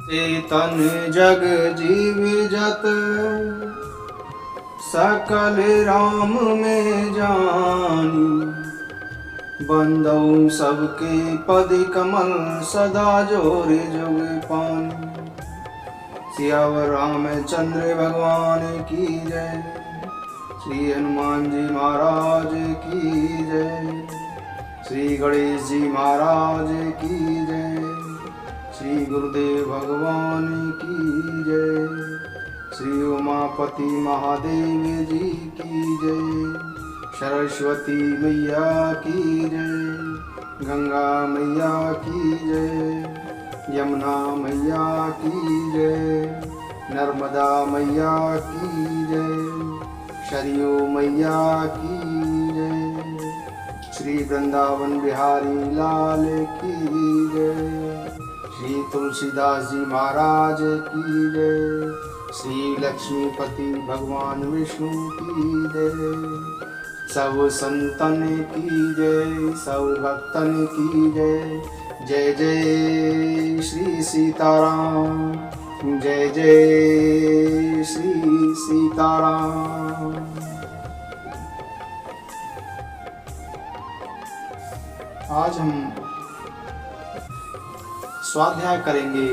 चेतन जग जीव जत सकल राम में जानी। बंदौ सबके पद कमल सदा जोर जुग पानी। सियावर रामचंद्र भगवान की जय। श्री हनुमान जी महाराज की जय। श्री गणेश जी महाराज की जय। श्री गुरुदेव भगवान की जय। श्री उमापति महादेव जी की जय। सरस्वती मैया की जय। गंगा मैया की जय। यमुना मैया की जय। नर्मदा मैया की जय। सरयू मैया की जय। श्री वृंदावन बिहारी लाल की जय। श्री तुलसीदास जी महाराज की जय। श्री लक्ष्मीपति भगवान विष्णु की जय। सब संतन की जय। सब भक्तन की जय। जय जय श्री सीताराम। जय जय श्री सीताराम। आज हम स्वाध्याय करेंगे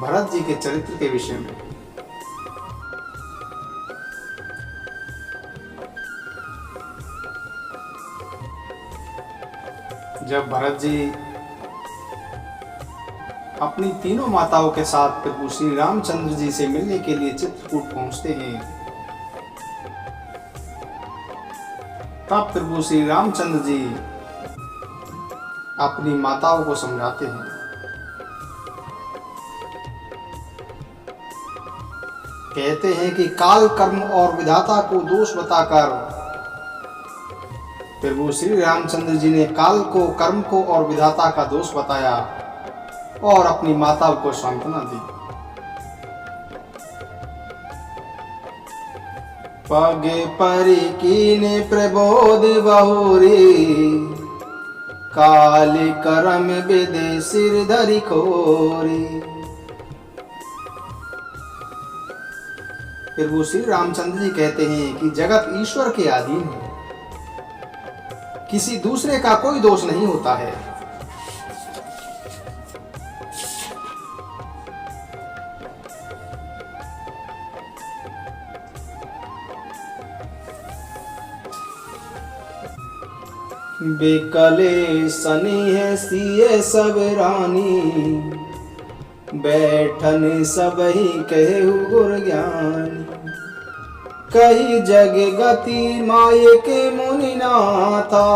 भरत जी के चरित्र के विषय में। जब भरत जी अपनी तीनों माताओं के साथ प्रभु श्री रामचंद्र जी से मिलने के लिए चित्रकूट पहुंचते हैं, तब प्रभु श्री रामचंद्र जी अपनी माताओं को समझाते हैं। कहते हैं कि काल कर्म और विधाता को दोष बताकर प्रभु श्री रामचंद्र जी ने काल को, कर्म को और विधाता का दोष बताया और अपनी माताओं को सांत्वना दी। पग परि कीने प्रबोध बहुरी। काल कर्म विदे सिर धरि खोरी। प्रभु श्री रामचंद्र जी कहते हैं कि जगत ईश्वर के अधीन है। किसी दूसरे का कोई दोष नहीं होता है। बेकले सनी है सिए सब रानी। बैठन सब ही कहु गुर ज्ञानी। कही जग गति माये के मुनि नाथा।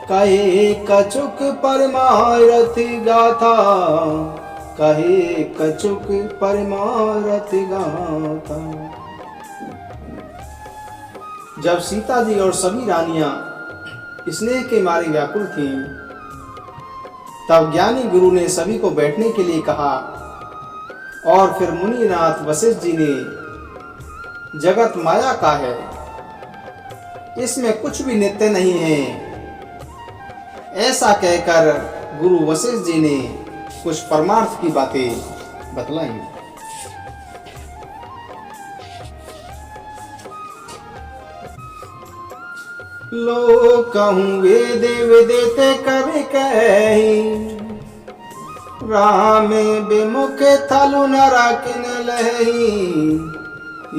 कहे कछुक परमारथ गाथा। कहे कछुक परमारथ गाथा। जब सीता जी और सभी रानियां स्नेह के मारे व्याकुल थी, तब ज्ञानी गुरु ने सभी को बैठने के लिए कहा और फिर मुनिनाथ वशिष्ठ जी ने जगत माया का है, इसमें कुछ भी नित्य नहीं है, ऐसा कहकर गुरु वशिष्ठ जी ने कुछ परमार्थ की बातें बतलाई। लो कहूँ वेद विदित कवि कही। राम विमुख थलु नरा किन लही।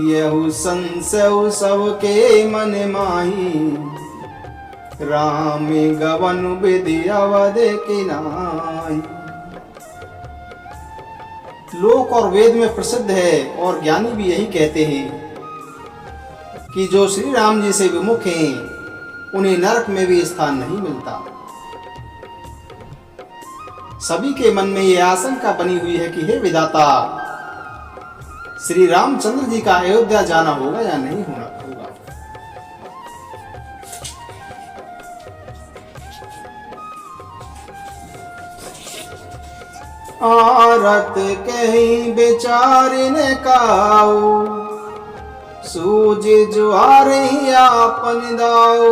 यहु संशय सबके मन माही। राम गवन विधि अवध की नाई। लोक और वेद में प्रसिद्ध है और ज्ञानी भी यही कहते हैं कि जो श्री राम जी से विमुख हैं उन्हें नरक में भी स्थान नहीं मिलता। सभी के मन में यह आशंका बनी हुई है कि हे विधाता, श्री रामचंद्र जी का अयोध्या जाना होगा या नहीं होगा। आरत कहीं बेचारिन काऊ। सूझ जुआर ही आपन दाऊ।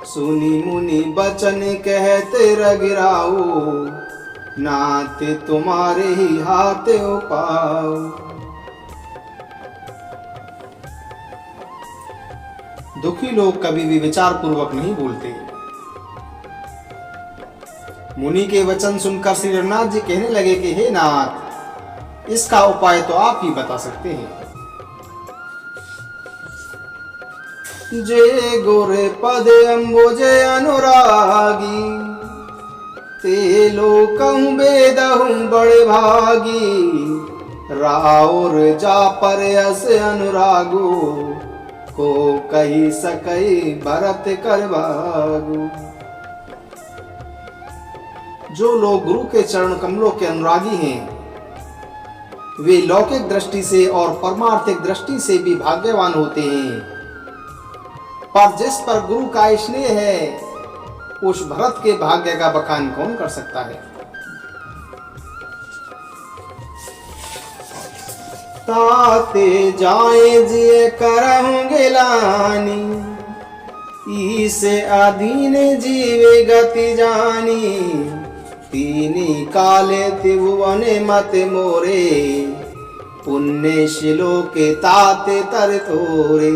सुनी मुनि बचन कहते रगिराऊ। नाथ तुम्हारे ही हाथ हो पाओ। दुखी लोग कभी भी विचार पूर्वक नहीं बोलते। मुनि के वचन सुनकर श्री रघुनाथ जी कहने लगे कि हे नाथ, इसका उपाय तो आप ही बता सकते हैं। जे गोरे पद अम्बुज अनुरागी, ते लोकहु बेदहु बड़े भागी। राउर जा पर अस अनुरागो, को कही सकई भरत कर भागु। जो लोग गुरु के चरण कमलों के अनुरागी हैं, वे लौकिक दृष्टि से और परमार्थिक दृष्टि से भी भाग्यवान होते हैं। पर जिस पर गुरु का स्नेह है, उस भरत के भाग्य का बखान कौन कर सकता है। ताते जाए जिए करहूं गिलानी, ईसे अधीन जीवे गति जानी। तीनी काले त्रिभुवने मत मोरे, पुण्य शिलो के ताते तर तोरे।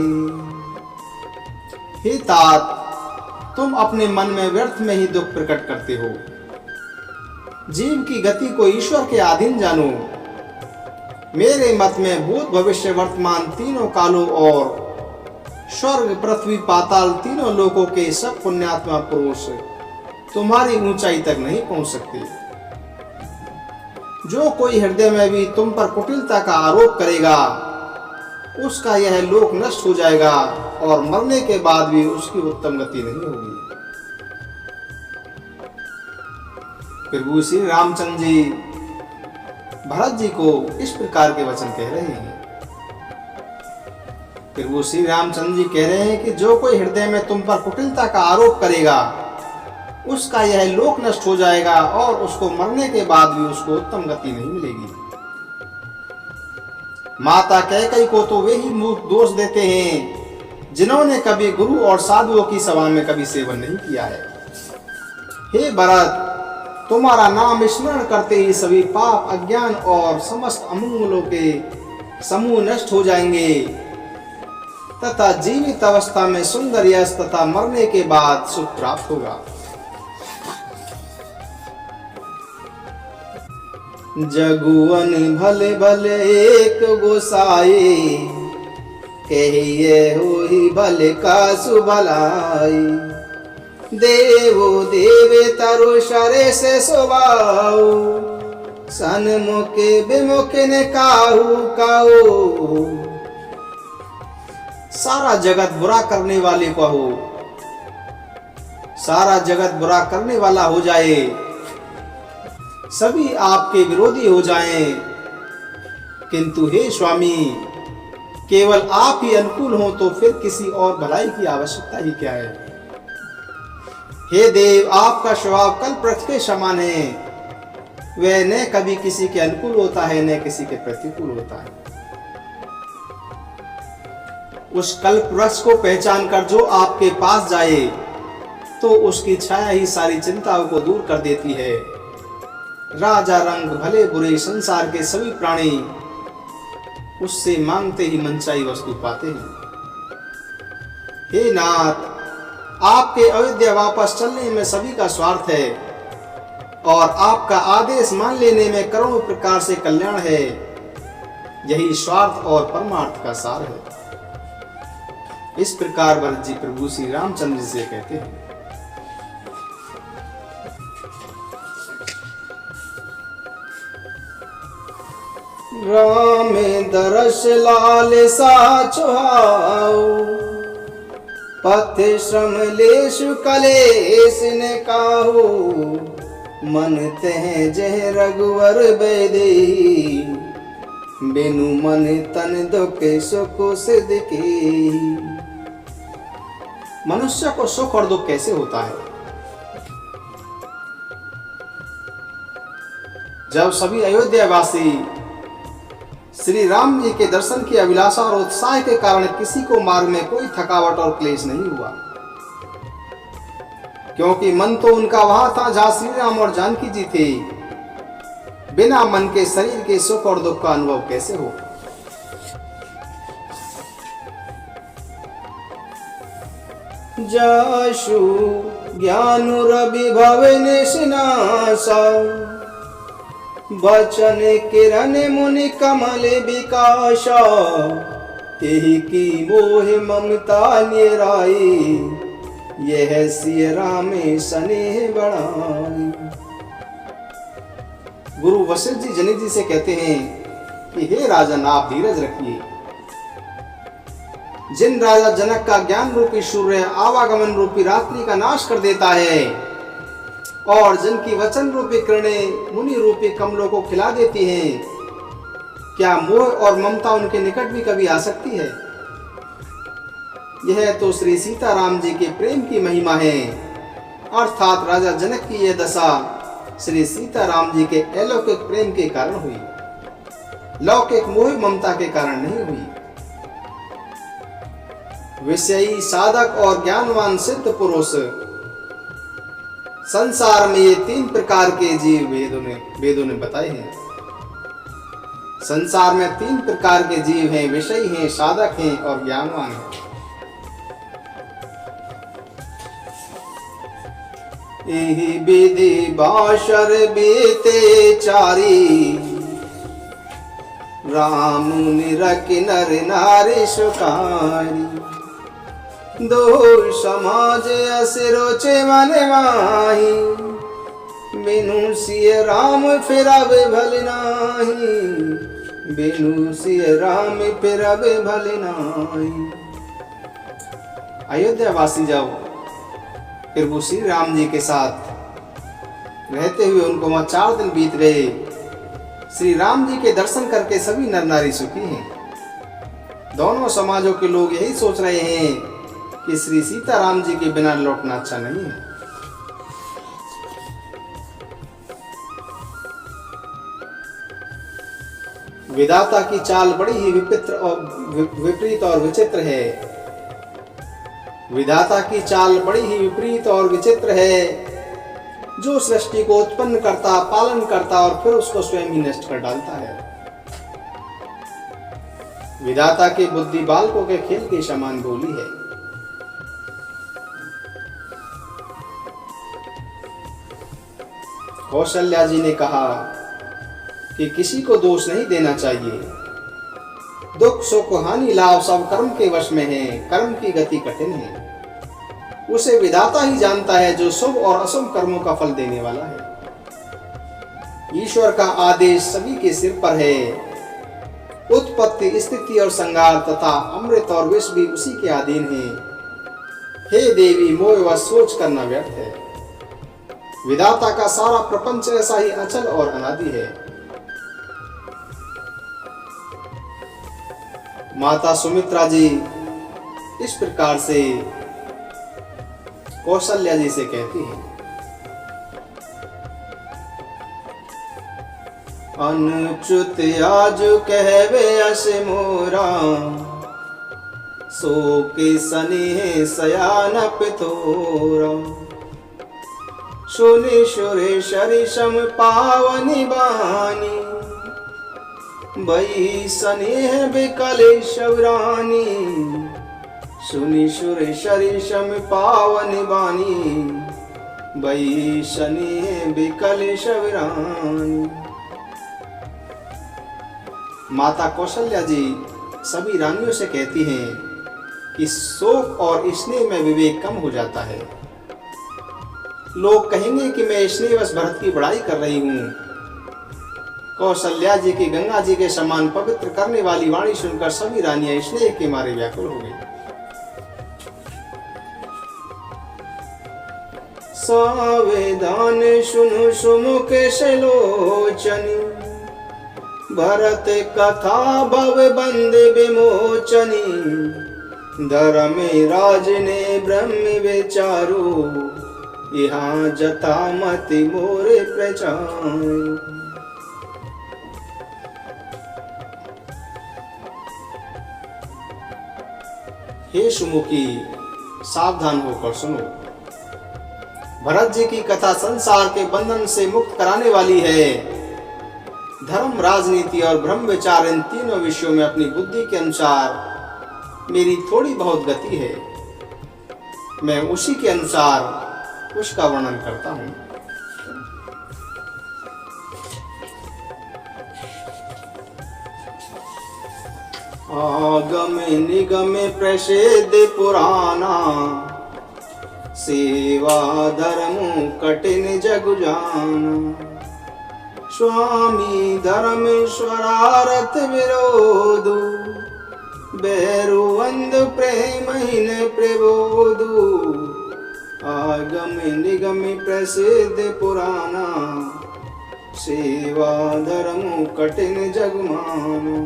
हे तात, तुम अपने मन में व्यर्थ में ही दुख प्रकट करते हो। जीव की गति को ईश्वर के अधीन जानो। मेरे मत में भूत भविष्य वर्तमान तीनों कालों और स्वर्ग पृथ्वी पाताल तीनों लोकों के सब पुण्यात्मा पुरुष तुम्हारी ऊंचाई तक नहीं पहुंच सकते। जो कोई हृदय में भी तुम पर कुटिलता का आरोप करेगा, उसका यह लोक नष्ट हो जाएगा और मरने के बाद भी उसकी उत्तम गति नहीं होगी। प्रभु श्री रामचंद्र जी भरत जी को इस प्रकार के वचन कह रहे हैं। प्रभु श्री रामचंद्र जी कह रहे हैं कि जो कोई हृदय में तुम पर कुटिलता का आरोप करेगा, उसका यह लोक नष्ट हो जाएगा और उसको मरने के बाद भी उसको उत्तम गति नहीं मिलेगी। माता कैकेयी को तो वे ही मूर्ख दोष देते हैं जिन्होंने कभी गुरु और साधुओं की सभा में कभी सेवन नहीं किया है। हे भरत, तुम्हारा नाम स्मरण करते ही सभी पाप, अज्ञान और समस्त अमंगलों के समूह नष्ट हो जाएंगे तथा जीवित अवस्था में सुंदर यश तथा मरने के बाद सुख प्राप्त होगा। जगुअन भले भले एक गोसाई, कहिए होई भले का सुभलाई। देवो देवे तरु शरे से सोवाओ, सन्मुखे विमुखे ने काहू काओ। सारा जगत बुरा करने वाले को हो, सारा जगत बुरा करने वाला हो जाए, सभी आपके विरोधी हो जाएं, किंतु हे स्वामी, केवल आप ही अनुकूल हो तो फिर किसी और भलाई की आवश्यकता ही क्या है। हे देव, आपका स्वभाव कल वृक्ष के समान है। वह न कभी किसी के अनुकूल होता है न किसी के प्रतिकूल होता है। उस कल्प वृक्ष को पहचान कर जो आपके पास जाए तो उसकी छाया ही सारी चिंताओं को दूर कर देती है। राजा रंग भले बुरे संसार के सभी प्राणी उससे मांगते ही मनचाही वस्तु पाते हैं। हे नाथ, आपके अयोध्या वापस चलने में सभी का स्वार्थ है और आपका आदेश मान लेने में करोड़ों प्रकार से कल्याण है। यही स्वार्थ और परमार्थ का सार है। इस प्रकार भरत जी प्रभु श्री रामचंद्र जी से कहते हैं। राम दरस लाल सा चुहाओ, पथ श्रम लेशु कलेश ने काहू। मन तह जह रघुवर बैदेही, बिनु मन तन दुख सुख सिद्ध की। मनुष्य को सुख और दुख कैसे होता है? जब सभी अयोध्यावासी श्री राम जी के दर्शन की अभिलाषा और उत्साह के कारण किसी को मार्ग में कोई थकावट और क्लेश नहीं हुआ, क्योंकि मन तो उनका वहां था जहां श्री राम और जानकी जी थे। बिना मन के शरीर के सुख और दुख का अनुभव कैसे हो। जाशु ज्ञानु रवि भवन सिनासा, बचन किरण मुनि कमल विकासा, तेहि की मोह ममता निराई, यह सिय राम स्नेह बढ़ाई। गुरु वशिष्ठ जी जनक जी से कहते हैं कि हे राजन, आप धीरज रखिए। जिन राजा जनक का ज्ञान रूपी सूर्य आवागमन रूपी रात्रि का नाश कर देता है और जिनकी वचन रूपी किरणें मुनि रूपी कमलों को खिला देती हैं, क्या मोह और ममता उनके निकट भी कभी आ सकती है? यह तो श्री सीताराम जी के प्रेम की महिमा है, अर्थात राजा जनक की यह दशा श्री सीताराम जी के अलौकिक प्रेम के कारण हुई, लौकिक मोह ममता के कारण नहीं हुई। विषयी साधक और ज्ञानवान सिद्ध पुरुष, संसार में ये 3 प्रकार के जीव वेदों ने बताए हैं। संसार में 3 प्रकार के जीव हैं, विषयी हैं, साधक हैं और ज्ञानवान हैं। एहि विधि बाशर बीते चारी, राम निरख नर नारी सुखारी, दो समाज असिरोचे मन माही, बिनु सिय राम फिरवे भले नाही, बिनु सिय राम फिरवे भले नाही। अयोध्या वासी जाओ, फिर वो श्री राम जी के साथ रहते हुए उनको वहां 4 दिन बीत गए। श्री राम जी के दर्शन करके सभी नर नारी सुखी हैं। दोनों समाजों के लोग यही सोच रहे हैं कि श्री सीताराम जी के बिना लौटना अच्छा नहीं है। विधाता की चाल बड़ी ही विपरीत और विचित्र है। विधाता की चाल बड़ी ही विपरीत और विचित्र है, जो सृष्टि को उत्पन्न करता, पालन करता और फिर उसको स्वयं ही नष्ट कर डालता है। विधाता की बुद्धि बालकों के खेल के समान भोली है। कौशल्या जी ने कहा कि किसी को दोष नहीं देना चाहिए। दुख सुख हानि लाभ सब कर्म के वश में है, कर्म की गति कठिन है। उसे विधाता ही जानता है जो शुभ और अशुभ कर्मों का फल देने वाला है। ईश्वर का आदेश सभी के सिर पर है। उत्पत्ति, स्थिति और संहार तथा अमृत और विष भी उसी के अधीन है। हे देवी, मोह व सोच करना व्यर्थ है। विधाता का सारा प्रपंच ऐसा ही अचल और अनादि है। माता सुमित्रा जी इस प्रकार से कौशल्या जी से कहती हैं, अनुच्युत आज कहवे अस मोरा, सो के सनेह सयान पिथोरा, सुनि सुरेशरि सम पावनि बानी, बई स्नेह बिकले शौरानी, सुनि सुरेशरि सम पावनि बानी, बई स्नेह बिकले शौरानी। माता कौशल्या जी सभी रानियों से कहती हैं कि शोक और स्नेह में विवेक कम हो जाता है। लोग कहेंगे कि मैं स्नेहवश भरत की बड़ाई कर रही हूँ। कौशल्या जी की गंगा जी के समान पवित्र करने वाली वाणी सुनकर सभी रानियां स्नेह के मारे व्याकुल हो गई। सावधान सुनु सुमुख सलोचनी, भरत कथा भव बंद विमोचनी, धर्म राज ने ब्रह्म विचारो, यहाँ जता मति मोरे प्रचार। हे सुमुखी, सावधान होकर सुनो। भरत जी की कथा संसार के बंधन से मुक्त कराने वाली है। धर्म, राजनीति और ब्रह्म विचार, इन तीनों विषयों में अपनी बुद्धि के अनुसार मेरी थोड़ी बहुत गति है। मैं उसी के अनुसार उसका वर्णन करता हूं। आगम निगम प्रसिद्ध पुराना, सेवा धर्म कठिन जग जाना। स्वामी धर्मेश्वरारथ विरोध, बैरुवंद प्रेमहीन प्रबोधु। आगम निगम प्रसिद्ध पुराना, सेवा धर्म कठिन जग माना।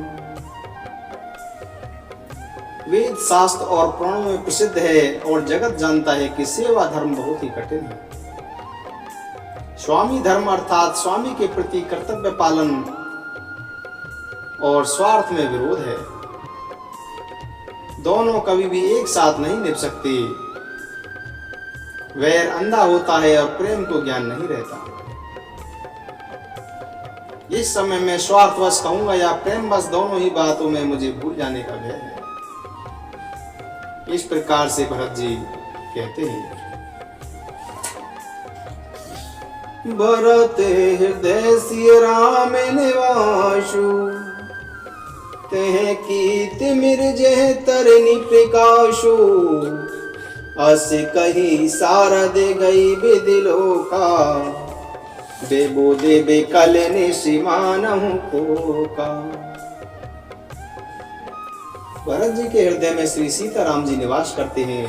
वेद शास्त्र और पुराणों में प्रसिद्ध है और जगत जानता है कि सेवा धर्म बहुत ही कठिन है। स्वामी धर्म अर्थात स्वामी के प्रति कर्तव्य पालन और स्वार्थ में विरोध है। दोनों कभी भी एक साथ नहीं निभ सकते। वैर अंधा होता है और प्रेम को ज्ञान नहीं रहता। इस समय मैं स्वार्थवश कहूंगा या प्रेमवश, दोनों ही बातों में मुझे भूल जाने का भय है। इस प्रकार से भरत जी कहते हैं। भरत हृदय सिय राम निवासु, तेह कीर्ति मिर्जह तरनि प्रकाशु। अस कही सारद गई विदिलोका, बेबो देबे कल निशिमानहु कोका। भरत जी के हृदय में श्री सीताराम जी निवास करते हैं।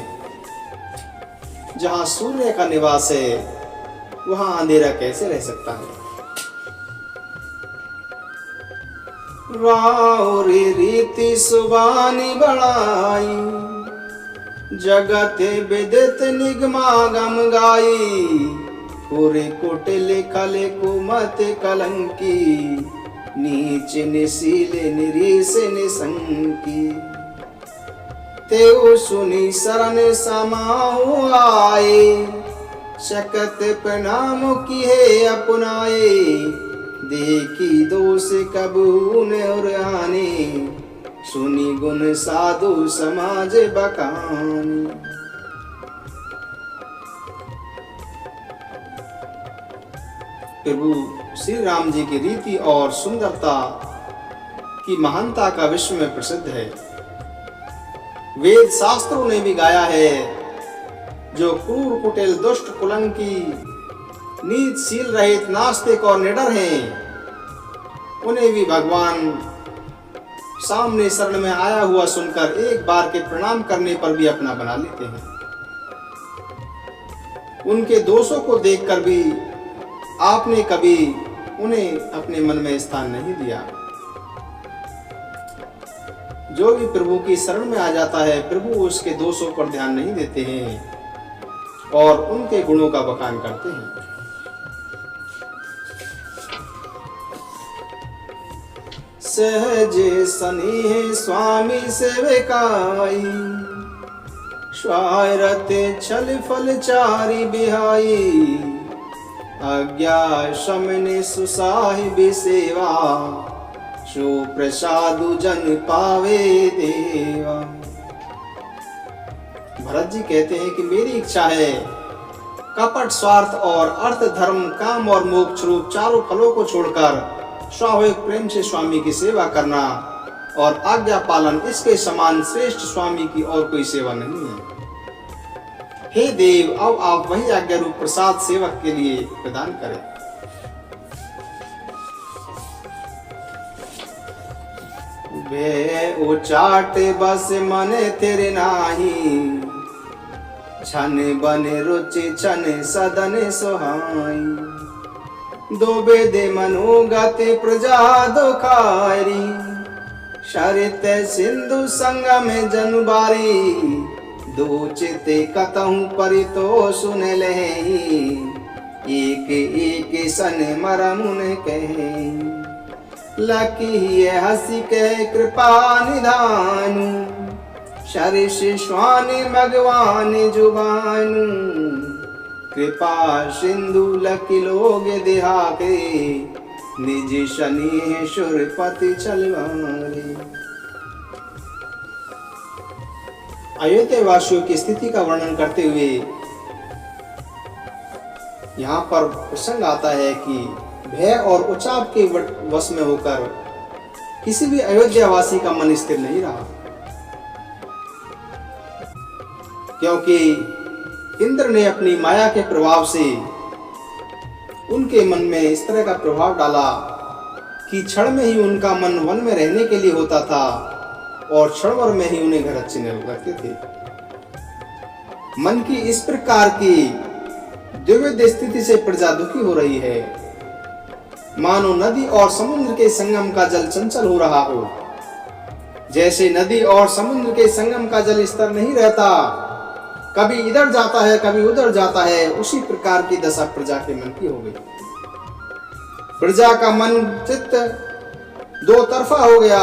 जहां सूर्य का निवास है वहां अंधेरा कैसे रह सकता है। राहुरी रीति सुबानी बढ़ाई, जगत विदित निगमागम गाई। पूरे कुटिल खल कुमत कलंकी, नीच निशील निरीश निसंकी। तेउ सुनी शरण समाहु आए, शकत प्रणाम किए अपनाए। देखी दोष कबू न उराने, सुनी गुण साधु समाज बखानी। प्रभु श्री राम जी की रीति और सुंदरता की महानता का विश्व में प्रसिद्ध है। वेद शास्त्रों ने भी गाया है, जो क्रूर कुटिल दुष्ट कुलंकी नीच शील रहित नास्तिक और निडर हैं, उन्हें भी भगवान सामने शरण में आया हुआ सुनकर एक बार के प्रणाम करने पर भी अपना बना लेते हैं। उनके दोषों को देखकर भी आपने कभी उन्हें अपने मन में स्थान नहीं दिया। जो भी प्रभु की शरण में आ जाता है, प्रभु उसके दोषों पर ध्यान नहीं देते हैं और उनके गुणों का बखान करते हैं। सहज स्नेह स्वामी सेवकाई, स्वारत छल फल चारि बिहाई। आज्ञा शमन सुसाहिब सेवा, सुप्रसादु जन पावे देवा। भरत जी कहते हैं कि मेरी इच्छा है कपट, स्वार्थ और अर्थ, धर्म, काम और मोक्ष रूप चारों फलों को छोड़कर स्वाभाविक प्रेम से स्वामी की सेवा करना और आज्ञा पालन, इसके समान श्रेष्ठ स्वामी की और कोई सेवा नहीं है। हे देव, अब आप वही आज्ञा रूप प्रसाद सेवक के लिए प्रदान करें। वे उचाट बस मन तेरे नाही, छन बन रुचि छन सदन सोहाई। दो बेदे मनोगति प्रजा दुखारी, शरित सिंधु संगम जनुबारी। दो चिते कतहु परितो सुन लही, एक एक सन मरमुन कहे। लकी हसी के कृपा निधानु, शरिष स्वानि भगवान जुबानु। कृपा सिंधु लकी लोग देहा के, निज शनि सुरपति छलवारे। अयोध्या वासियों की स्थिति का वर्णन करते हुए यहाँ पर प्रसंग आता है कि भय और उचाव के वश में होकर किसी भी अयोध्या वासी का मन स्थिर नहीं रहा, क्योंकि इंद्र ने अपनी माया के प्रभाव से उनके मन में इस तरह का प्रभाव डाला कि क्षण में ही उनका मन वन में रहने के लिए होता था और क्षण भर में ही उन्हें घर अच्छे लगते थे। मन की इस प्रकार की द्विविध स्थिति से प्रजा दुखी हो रही है, मानो नदी और समुद्र के संगम का जल चंचल हो रहा हो। जैसे नदी और समुद्र के संगम का जल स्थिर नहीं रहता, कभी इधर जाता है कभी उधर जाता है, उसी प्रकार की दशा प्रजा के मन की हो गई। प्रजा का मन चित्त दो तरफा हो गया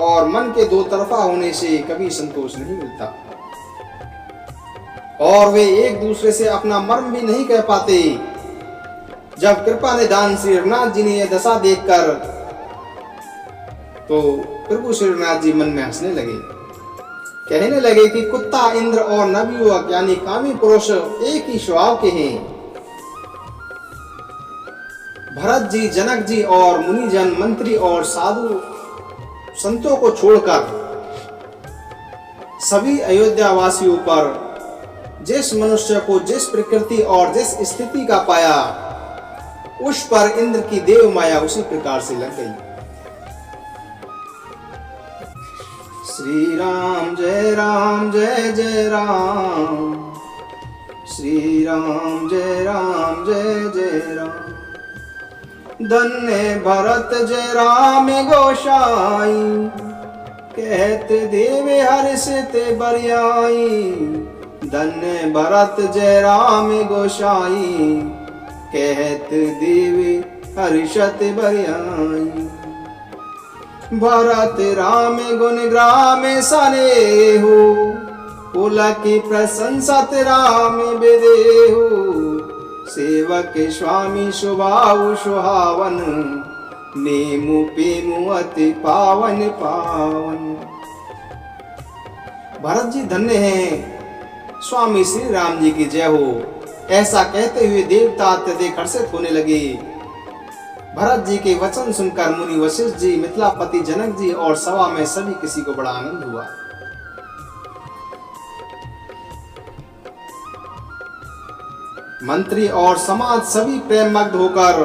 और मन के दो तरफा होने से कभी संतोष नहीं मिलता और वे एक दूसरे से अपना मर्म भी नहीं कह पाते। जब कृपा निधान श्री रघुनाथ जी ने यह दशा देखकर तो प्रभु श्री रघुनाथ जी मन में हंसने लगे, कहने लगे कि कुत्ता इंद्र और नवयुवक यानी कामी पुरुष एक ही स्वभाव के हैं। भरत जी, जनक जी और मुनिजन, मंत्री और साधु संतों को छोड़कर सभी अयोध्या वासियों पर जिस मनुष्य को जिस प्रकृति और जिस स्थिति का पाया, उस पर इंद्र की देव माया उसी प्रकार से लग गई। श्री राम जय राम जय जय राम, श्री राम जय राम जय जय राम। धन्य भरत जय राम गोसाई, कहत देवे हर्षित बरियाई। धन्य भरत जय राम गोसाई, कहत देवे हर्षित बरियाई। भरत राम गुण ग्राम सनेहु, पुलकी प्रशंसत राम विदेहु। सेवक स्वामी स्वभाव सुहावन, नेमु पेमु अति पावन पावन। भरत जी धन्य हैं, स्वामी श्री राम जी की जय हो। ऐसा कहते हुए देवता अत्यधिक हर्षित होने लगे। भरत जी के वचन सुनकर मुनि वशिष्ठ जी, मिथिलापति जनक जी और सभा में सभी किसी को बड़ा आनंद हुआ। मंत्री और समाज सभी प्रेममग्ध होकर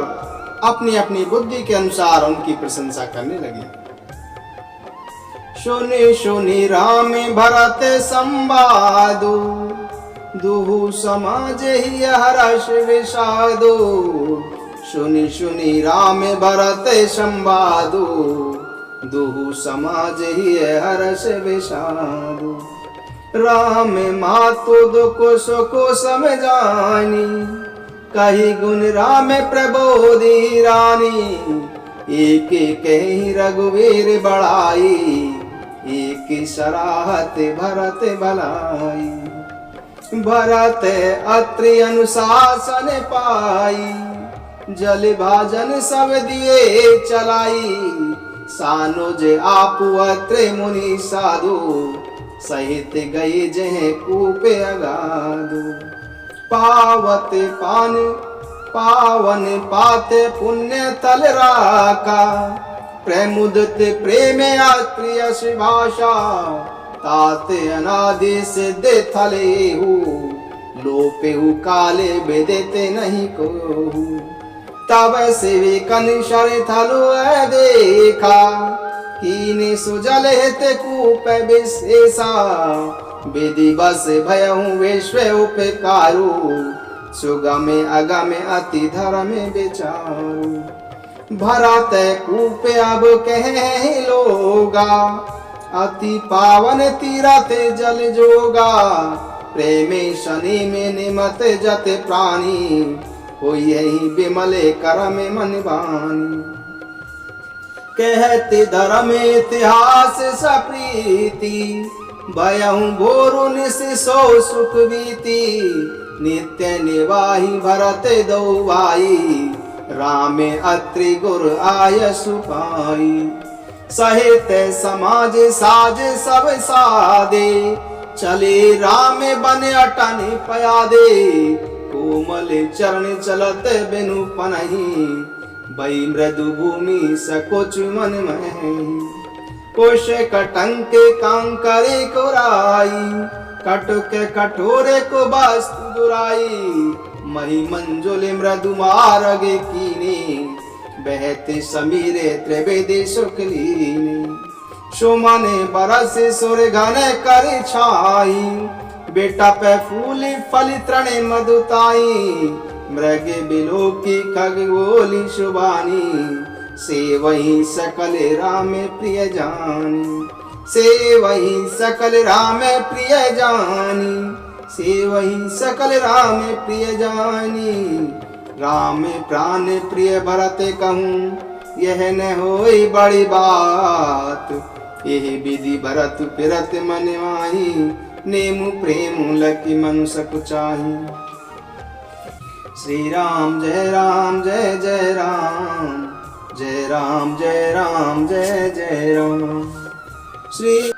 अपनी अपनी बुद्धि के अनुसार उनकी प्रशंसा करने लगे। सुनि सुनि राम भरत संवादो, दुहु समाज ही हर्ष विषादो। सुनि सुनि राम भरत संवादो, दुहु समाज ही हर्ष विषादो। राम मातु दुख सुख समझानी, कही गुण राम प्रबोधि रानी। एक कही रघुवीर बढ़ाई, एक सराहत भरत भलाई। भरत अत्रि अनुशासन पाई, जल भाजन सब दिए चलाई। सानुज आपु अत्रि मुनि साधु, सहित गए जह कूपे अगाधु। पावत पावन पात पुण्य तल राका, प्रेमुदित प्रेम अत्रियस भाषा। तात अनादि सिद्ध थलेहु, लोपेहु काले बेदेते नहीं कोहु। तब सेवे कनिशर थलो देखा, कीने सुजल हेते कूप विशेषा। विधि बस भयहु विश्व उपकारु, सुगमे अगमे अति धर्म विचारु। भरत कूप अब कहे लोगा, अति पावन तीरथ जल जोगा। प्रेमे शनि में निमत जत प्राणी, हो यही विमले करम मन बानी। कहते धर्म इतिहास सप्रीति, भयहु भोरु निस सो सुख बीती। नित्य निवाही भरत दो भाई, राम अत्रि गुर आयसु पाई। सहित समाज साज सब सादे, चले राम बन अटन पयादे। कोमल चरण चलत बिनु पनहि, बई मृदु भूमि सकोच मन महि। कोश कटंक कांकरे कोराई, कटुक कठोरे को वस्तु दुराई। मही मंजुल मृदु मार्गे कीने, बहते समीरे त्रिवेदी सुख लीने। सुमने बरस सुर घन कर छाई, बेटा पे फूल फल तृणे मधुताई। मृग बिलो की खगोली शुभानी, से वही सकल राम प्रिय जानी। से वही सकल राम प्रिय जानी, से वही सकल राम प्रिय जानी। राम प्राण प्रिय भरत कहूँ, यह न होई बड़ी बात। यह विधि भरत फिरत मन माही, नेमु प्रेम लकी मनु सकुचाही। श्री राम जय राम जय जय राम, जय राम जय राम जय जय राम। श्री